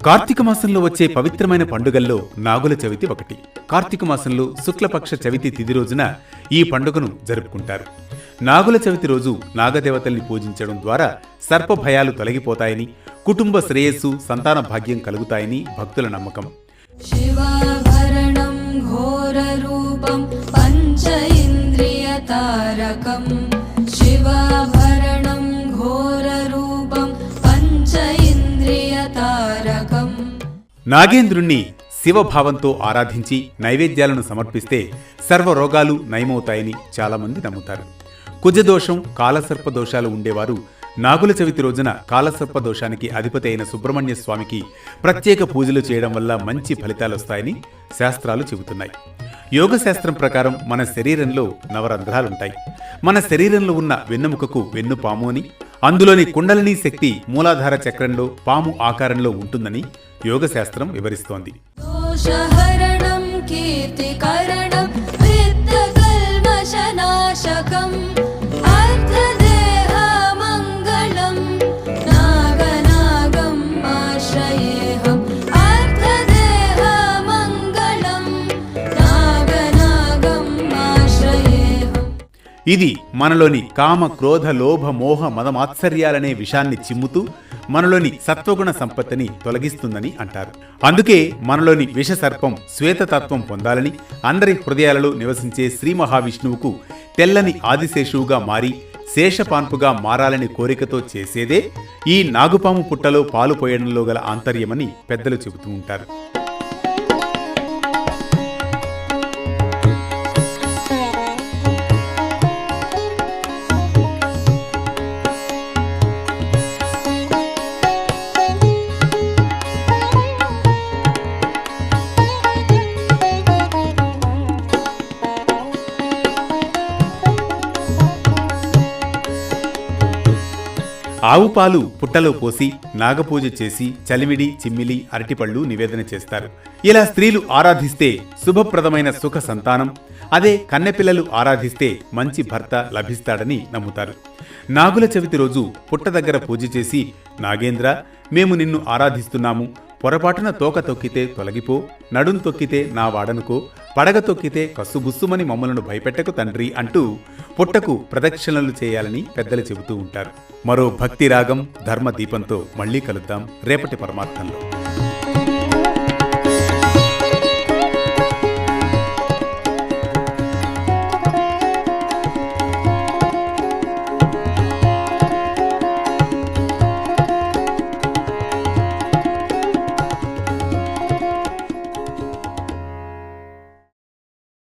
కార్తీక మాసంలో వచ్చే పవిత్రమైన పండుగల్లో నాగుల చవితి ఒకటి. కార్తీక మాసంలో శుక్లపక్ష చవితి తిథి రోజున ఈ పండుగను జరుపుకుంటారు. నాగుల చవితి రోజు నాగదేవతల్ని పూజించడం ద్వారా సర్ప భయాలు తొలగిపోతాయని, కుటుంబ శ్రేయస్సు, సంతాన భాగ్యం కలుగుతాయని భక్తుల నమ్మకం. శివాభరణం ఘోర రూపం పంచ ఇంద్రియ తారకం. శివాభరణం ఘోర రూపం పంచ ఇంద్రియ తారకం. నాగేంద్రుణ్ణి శివభావంతో ఆరాధించి నైవేద్యాలను సమర్పిస్తే సర్వరోగాలు నయమవుతాయని చాలామంది నమ్ముతారు. కుజదోషం, కాలసర్ప దోషాలు ఉండేవారు నాగుల చవితి రోజున కాలసర్ప దోషానికి అధిపతి అయిన సుబ్రహ్మణ్య స్వామికి ప్రత్యేక పూజలు చేయడం వల్ల మంచి ఫలితాలొస్తాయని శాస్త్రాలు చెబుతున్నాయి. యోగ శాస్త్రం ప్రకారం మన శరీరంలో నవరంధ్రాలుంటాయి. మన శరీరంలో ఉన్న వెన్నెముకకు వెన్నుపాము అని, అందులోని కుండలినీ శక్తి మూలాధార చక్రంలో పాము ఆకారంలో ఉంటుందని యోగ శాస్త్రం వివరిస్తోంది. దోషహరణం కీర్తికరణం విత్తకల్మషనాశకం అర్థదేహమంగళం నాగనాగం ఆశ్రయేహం. అర్థదేహమంగళం నాగనాగం ఆశ్రయేహం. ఇది మనలోని కామ, క్రోధ, లోభ, మోహ, మదమాత్సర్యాలనే విషాన్ని చిమ్ముతూ మనలోని సత్వగుణ సంపత్తిని తొలగిస్తుందని అంటారు. అందుకే మనలోని విషసర్పం శ్వేతతత్వం పొందాలని, అందరి హృదయాలలో నివసించే శ్రీ మహావిష్ణువుకు తెల్లని ఆదిశేషువుగా మారి శేషపాన్పుగా మారాలని కోరికతో చేసేదే ఈ నాగుపాము పుట్టలో పాలు పోయడంలో గల ఆంతర్యమని పెద్దలు చెబుతూ ఉంటారు. ఆవు పాలు పుట్టలో పోసి నాగపూజ చేసి చలిమిడి, చిమ్మిలి, అరటిపళ్ళు నివేదన చేస్తారు. ఇలా స్త్రీలు ఆరాధిస్తే శుభప్రదమైన సుఖ సంతానం, అదే కన్నెపిల్లలు ఆరాధిస్తే మంచి భర్త లభిస్తాడని నమ్ముతారు. నాగుల చవితి రోజు పుట్ట దగ్గర పూజ చేసి, నాగేంద్ర, మేము నిన్ను ఆరాధిస్తున్నాము, పొరపాటున తోక తొక్కితే తొలగిపో, నడుం తొక్కితే నా వాడనుకో, పడగ తొక్కితే కస్సుబుస్సుమని మమ్మలను భయపెట్టకు తండ్రి అంటూ పుట్టకు ప్రదక్షిణలు చేయాలని పెద్దలు చెబుతూ ఉంటారు. మరో భక్తి రాగం, ధర్మ దీపంతో మళ్లీ కలుద్దాం రేపటి పరమార్థంలో.